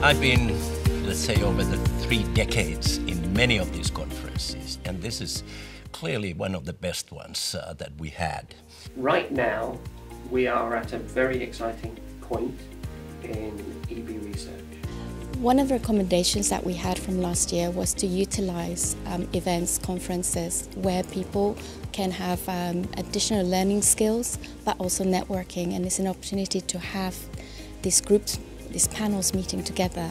I've been, let's say, over the 3 decades in many of these conferences, and this is clearly one of the best ones that we had. Right now, we are at a very exciting point in EB research. One of the recommendations that we had from last year was to utilize events, conferences, where people can have additional learning skills, but also networking, and it's an opportunity to have these groups, these panels meeting together.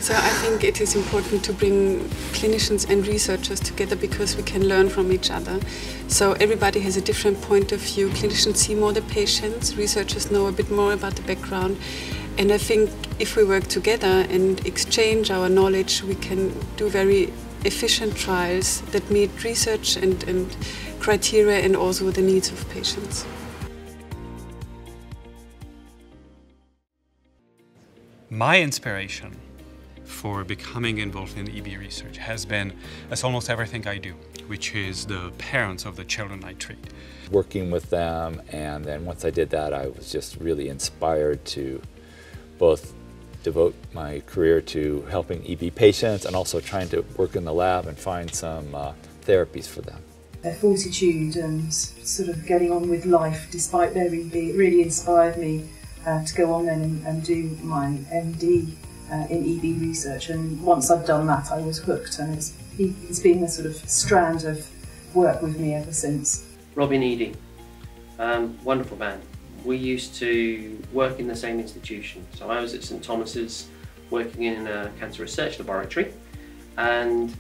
So I think it is important to bring clinicians and researchers together because we can learn from each other. So everybody has a different point of view. Clinicians see more the patients, researchers know a bit more about the background. And I think if we work together and exchange our knowledge, we can do very efficient trials that meet research and criteria and also the needs of patients. My inspiration for becoming involved in EB research has been, as almost everything I do, which is the parents of the children I treat. Working with them, and then once I did that, I was just really inspired to both devote my career to helping EB patients and also trying to work in the lab and find some therapies for them. Their fortitude and sort of getting on with life despite their EB, it really inspired me to go on then and do my MD in EB research, and once I've done that I was hooked, and it's been a sort of strand of work with me ever since. Robin Eadie, wonderful man. We used to work in the same institution. So I was at St Thomas's working in a cancer research laboratory, and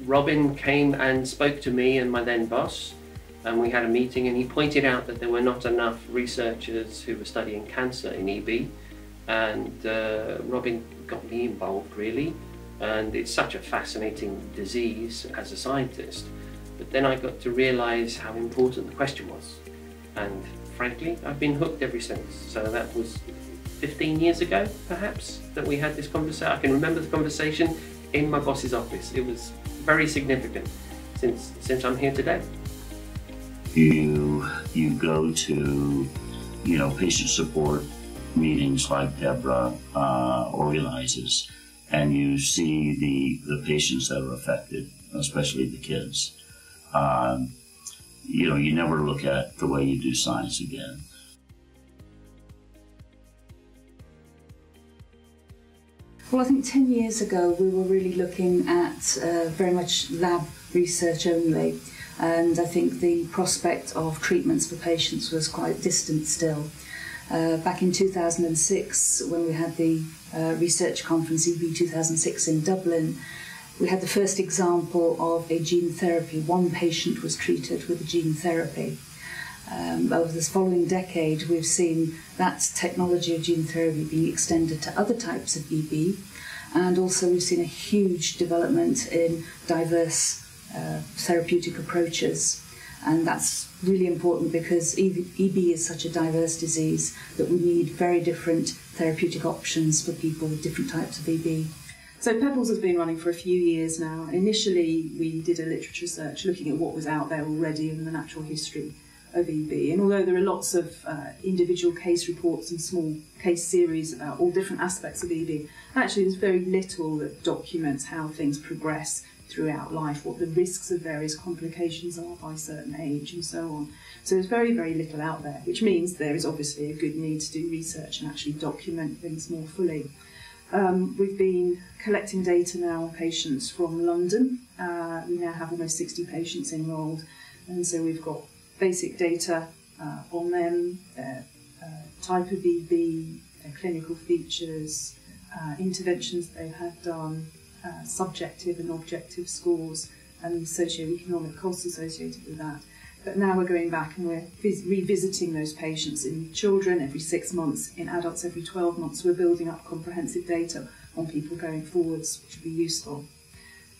Robin came and spoke to me and my then boss, and we had a meeting, and he pointed out that there were not enough researchers who were studying cancer in EB, and Robin got me involved really, and it's such a fascinating disease as a scientist. But then I got to realise how important the question was, and frankly I've been hooked ever since. So that was 15 years ago perhaps that we had this conversation. I can remember the conversation in my boss's office. It was very significant since I'm here today. You go to patient support meetings like DEBRA organizes, and you see the patients that are affected, especially the kids. You never look at the way you do science again. Well, I think 10 years ago we were really looking at very much lab research only, and I think the prospect of treatments for patients was quite distant still. Back in 2006, when we had the research conference EB2016 in Dublin, we had the first example of a gene therapy. One patient was treated with a gene therapy. Over this following decade, we've seen that technology of gene therapy being extended to other types of EB, and also we've seen a huge development in diverse therapeutic approaches. And that's really important because EB is such a diverse disease that we need very different therapeutic options for people with different types of EB. So Pebbles has been running for a few years now. Initially we did a literature search looking at what was out there already in the natural history of EB, and although there are lots of individual case reports and small case series about all different aspects of EB, actually there's very little that documents how things progress throughout life, what the risks of various complications are by a certain age and so on. So there's very, very little out there, which means there is obviously a good need to do research and actually document things more fully. We've been collecting data now on patients from London. We now have almost 60 patients enrolled, and so we've got basic data on them, their type of EB, their clinical features, interventions they've had done, subjective and objective scores, and the socio-economic costs associated with that. But now we're going back and we're revisiting those patients in children every 6 months, in adults every 12 months. We're building up comprehensive data on people going forwards, which will be useful.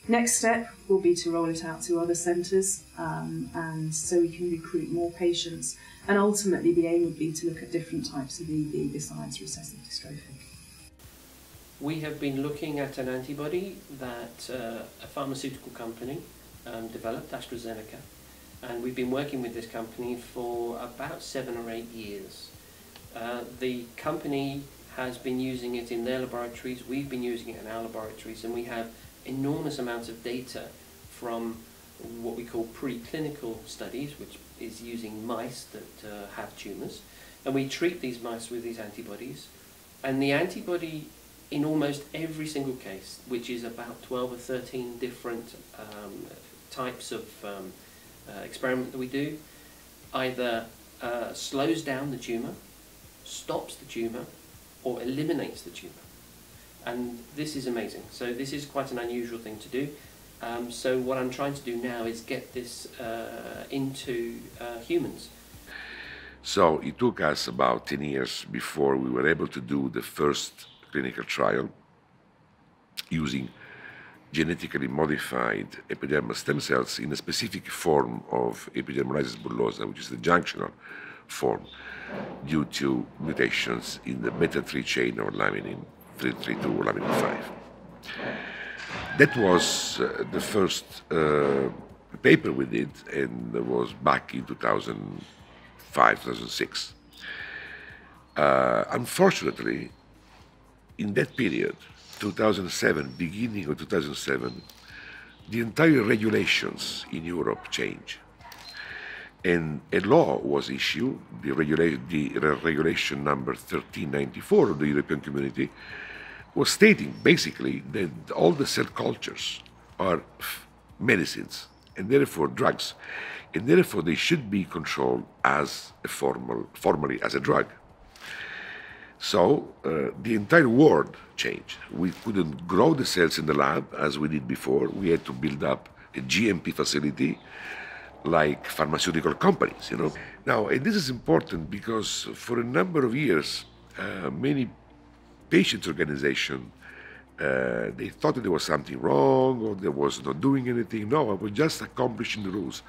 Next step will be to roll it out to other centres, and so we can recruit more patients. And ultimately the aim would be to look at different types of EB besides recessive dystrophic. We have been looking at an antibody that a pharmaceutical company developed, AstraZeneca, and we've been working with this company for about 7 or 8 years. The company has been using it in their laboratories, we've been using it in our laboratories, and we have enormous amounts of data from what we call preclinical studies, which is using mice that have tumours, and we treat these mice with these antibodies, and the antibody in almost every single case, which is about 12 or 13 different types of experiment that we do, either slows down the tumour, stops the tumour, or eliminates the tumour. And this is amazing. So this is quite an unusual thing to do. So what I'm trying to do now is get this into humans. So it took us about 10 years before we were able to do the first clinical trial using genetically modified epidermal stem cells in a specific form of epidermolysis bullosa, which is the junctional form, due to mutations in the beta-3 chain of laminin 332 or laminin 5. That was the first paper we did, and it was back in 2005, 2006. Unfortunately, in that period, 2007, beginning of 2007, the entire regulations in Europe changed. And a law was issued, the regulation number 1394 of the European Community, was stating basically that all the cell cultures are medicines and therefore drugs, and therefore they should be controlled as formally as a drug. So the entire world changed. We couldn't grow the cells in the lab as we did before. We had to build up a GMP facility like pharmaceutical companies, you know. Now, and this is important because for a number of years, many patient organizations, they thought that there was something wrong or there was not doing anything. No, I was just accomplishing the rules.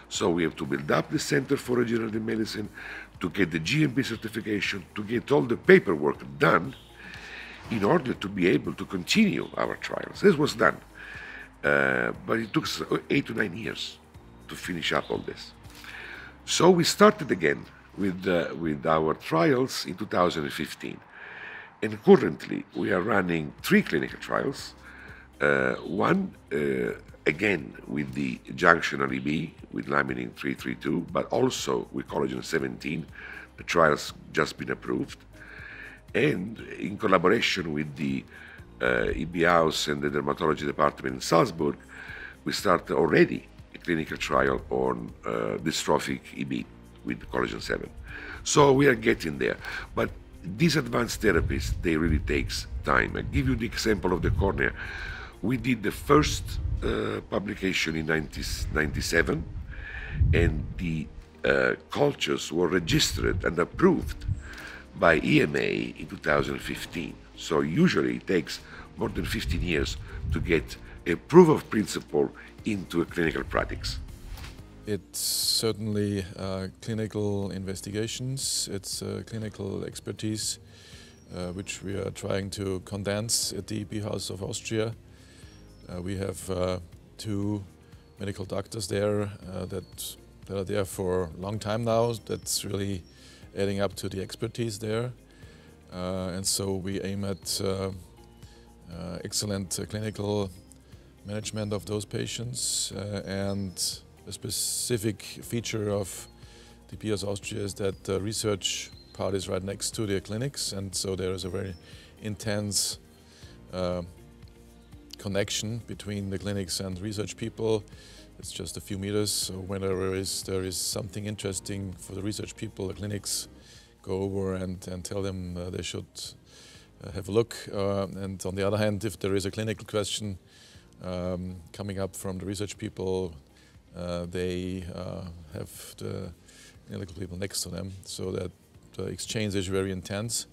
So we have to build up the Center for Regenerative Medicine to get the GMP certification, to get all the paperwork done in order to be able to continue our trials. This was done, but it took us 8 to 9 years to finish up all this. So we started again with our trials in 2015. And currently, we are running 3 clinical trials. One, again, with the junctional EB, with laminin 332, but also with collagen 17. The trial's just been approved. And in collaboration with the EB House and the dermatology department in Salzburg, we started already a clinical trial on dystrophic EB with collagen 7. So we are getting there. But these advanced therapies, they really takes time. I give you the example of the cornea. We did the first publication in 1997, and the cultures were registered and approved by EMA in 2015. So usually it takes more than 15 years to get a proof of principle into a clinical practice. It's certainly clinical investigations, it's clinical expertise, which we are trying to condense at the EB House of Austria. We have 2 medical doctors there that are there for a long time now. That's really adding up to the expertise there. And so we aim at excellent clinical management of those patients, and a specific feature of the EB House Austria is that the research part is right next to the clinics, and so there is a very intense connection between the clinics and research people. It's just a few meters, so whenever there is something interesting for the research people, the clinics go over and tell them they should have a look. And on the other hand, if there is a clinical question coming up from the research people, they have the clinical people next to them, so that the exchange is very intense.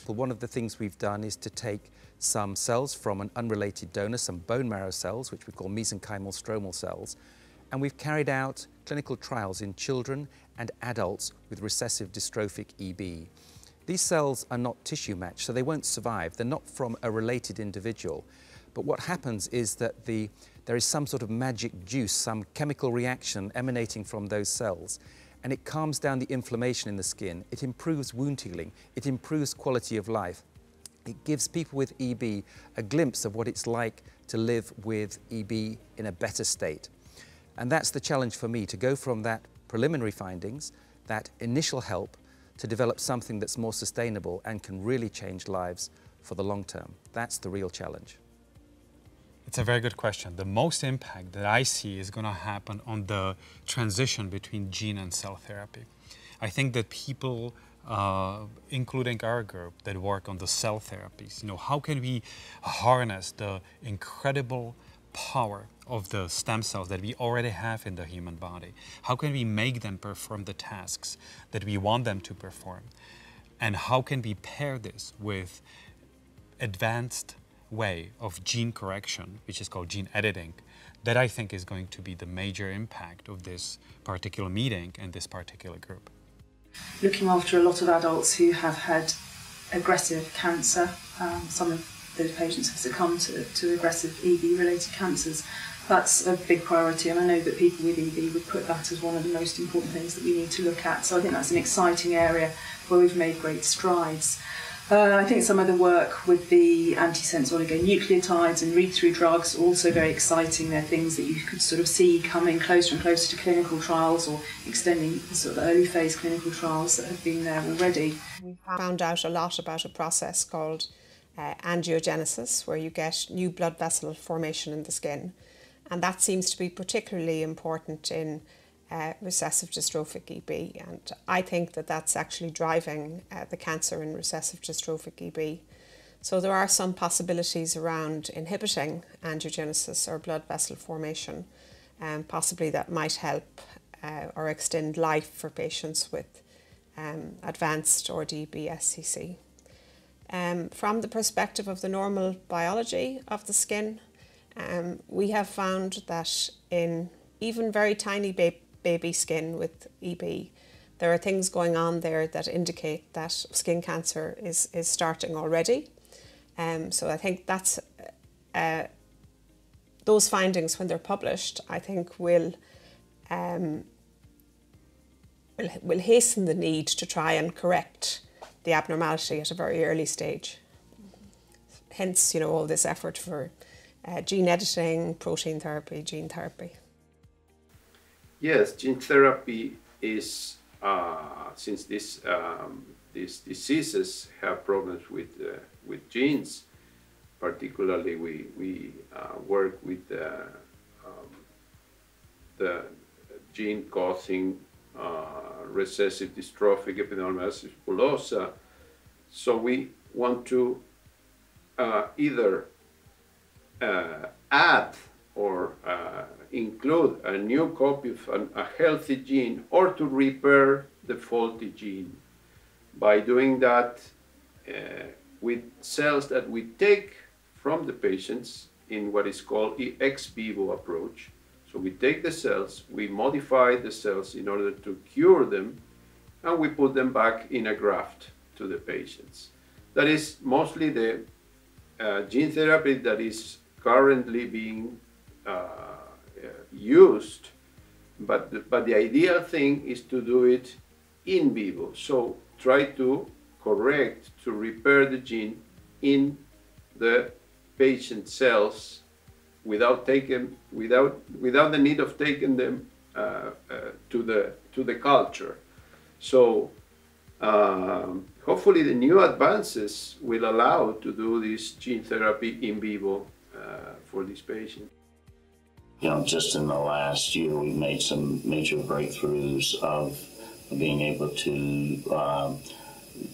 Well, one of the things we've done is to take some cells from an unrelated donor, some bone marrow cells, which we call mesenchymal stromal cells, and we've carried out clinical trials in children and adults with recessive dystrophic EB. These cells are not tissue matched, so they won't survive. They're not from a related individual. But what happens is that there is some sort of magic juice, some chemical reaction emanating from those cells. and it calms down the inflammation in the skin. It improves wound healing. It improves quality of life. It gives people with EB a glimpse of what it's like to live with EB in a better state. And that's the challenge for me, to go from that preliminary findings, that initial help, to develop something that's more sustainable and can really change lives for the long term. That's the real challenge. It's a very good question. The most impact that I see is going to happen on the transition between gene and cell therapy. I think that people, including our group that work on the cell therapies, how can we harness the incredible power of the stem cells that we already have in the human body? How can we make them perform the tasks that we want them to perform? And how can we pair this with advanced way of gene correction, which is called gene editing, that I think is going to be the major impact of this particular meeting and this particular group. Looking after a lot of adults who have had aggressive cancer, some of those patients have succumbed to aggressive EB-related cancers. That's a big priority, and I know that people with EB would put that as one of the most important things that we need to look at. So I think that's an exciting area where we've made great strides. I think some of the work with the antisense oligonucleotides and read-through drugs are also very exciting. They're things that you could sort of see coming closer and closer to clinical trials, or extending the sort of early phase clinical trials that have been there already. We found out a lot about a process called angiogenesis, where you get new blood vessel formation in the skin, and that seems to be particularly important in recessive dystrophic EB, and I think that that's actually driving the cancer in recessive dystrophic EB. So there are some possibilities around inhibiting angiogenesis or blood vessel formation, and possibly that might help or extend life for patients with advanced or EB-SCC. From the perspective of the normal biology of the skin, we have found that in even very tiny baby skin with EB, there are things going on there that indicate that skin cancer is starting already. So I think that's those findings, when they're published, I think will hasten the need to try and correct the abnormality at a very early stage. Hence, all this effort for gene editing, protein therapy, gene therapy. Yes, gene therapy is, since these diseases have problems with genes, particularly we work with the gene causing recessive dystrophic epidermolysis bullosa. So we want to either add or include a new copy of a healthy gene, or to repair the faulty gene. By doing that with cells that we take from the patients in what is called the ex vivo approach. So we take the cells, we modify the cells in order to cure them, and we put them back in a graft to the patients. That is mostly the gene therapy that is currently being used, but the ideal thing is to do it in vivo. So try to correct, to repair the gene in the patient cells without the need of taking them to the culture. So hopefully the new advances will allow to do this gene therapy in vivo for these patients. Just in the last year, we made some major breakthroughs of being able to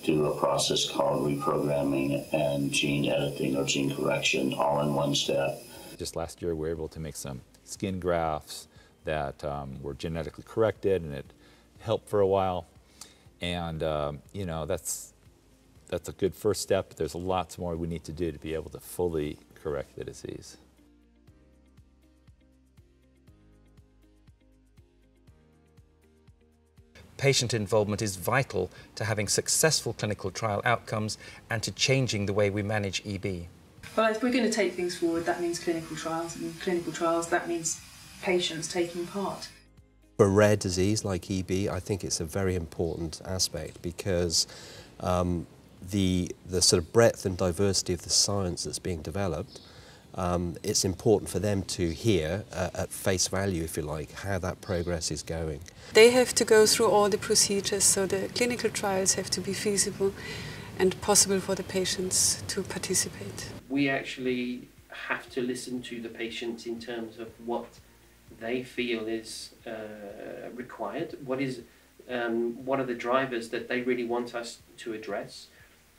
do a process called reprogramming and gene editing or gene correction all in one step. Just last year, we were able to make some skin grafts that were genetically corrected, and it helped for a while. And that's a good first step. There's lots more we need to do to be able to fully correct the disease. Patient involvement is vital to having successful clinical trial outcomes and to changing the way we manage EB. Well, if we're going to take things forward, that means clinical trials, and clinical trials, that means patients taking part. rare disease like EB, I think it's a very important aspect because the sort of breadth and diversity of the science that's being developed, it's important for them to hear at face value, if you like, how that progress is going. They have to go through all the procedures, so the clinical trials have to be feasible and possible for the patients to participate. We actually have to listen to the patients in terms of what they feel is required, what are the drivers that they really want us to address.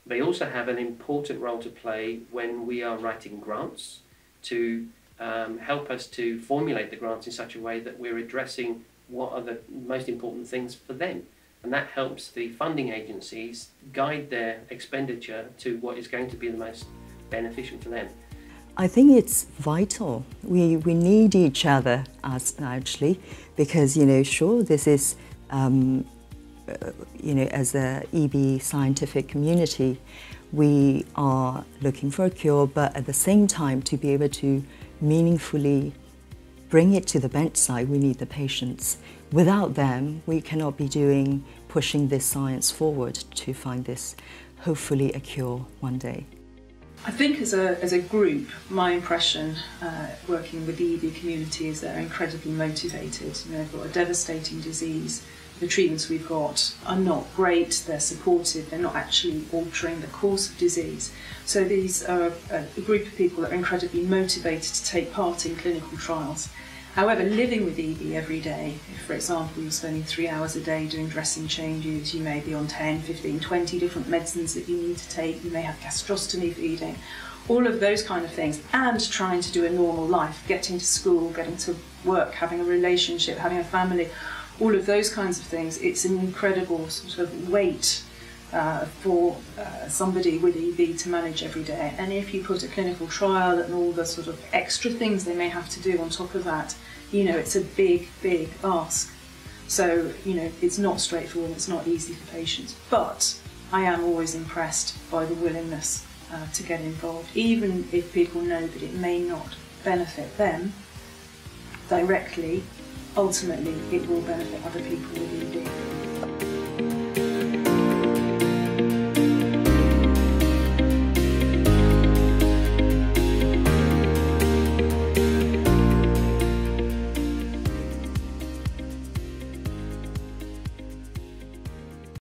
They also have an important role to play when we are writing grants to help us to formulate the grants in such a way that we're addressing what are the most important things for them. And that helps the funding agencies guide their expenditure to what is going to be the most beneficial for them. I think it's vital. We need each other, actually, because, sure, this is, as a EB scientific community, we are looking for a cure, but at the same time, to be able to meaningfully bring it to the bedside, we need the patients. Without them, we cannot be pushing this science forward to find this, hopefully, a cure one day. I think as a group, my impression working with the EB community is they're incredibly motivated. They've got a devastating disease. The treatments we've got are not great, they're supportive, they're not actually altering the course of disease. So these are a group of people that are incredibly motivated to take part in clinical trials. However, living with EB every day, if, for example, you're spending 3 hours a day doing dressing changes, you may be on 10, 15, 20 different medicines that you need to take, you may have gastrostomy feeding, all of those kind of things, and trying to do a normal life, getting to school, getting to work, having a relationship, having a family, all of those kinds of things. It's an incredible sort of weight for somebody with EB to manage every day. And if you put a clinical trial and all the sort of extra things they may have to do on top of that, it's a big, big ask. So, it's not straightforward, it's not easy for patients. But I am always impressed by the willingness to get involved, even if people know that it may not benefit them directly. Ultimately, it will benefit other people with EB.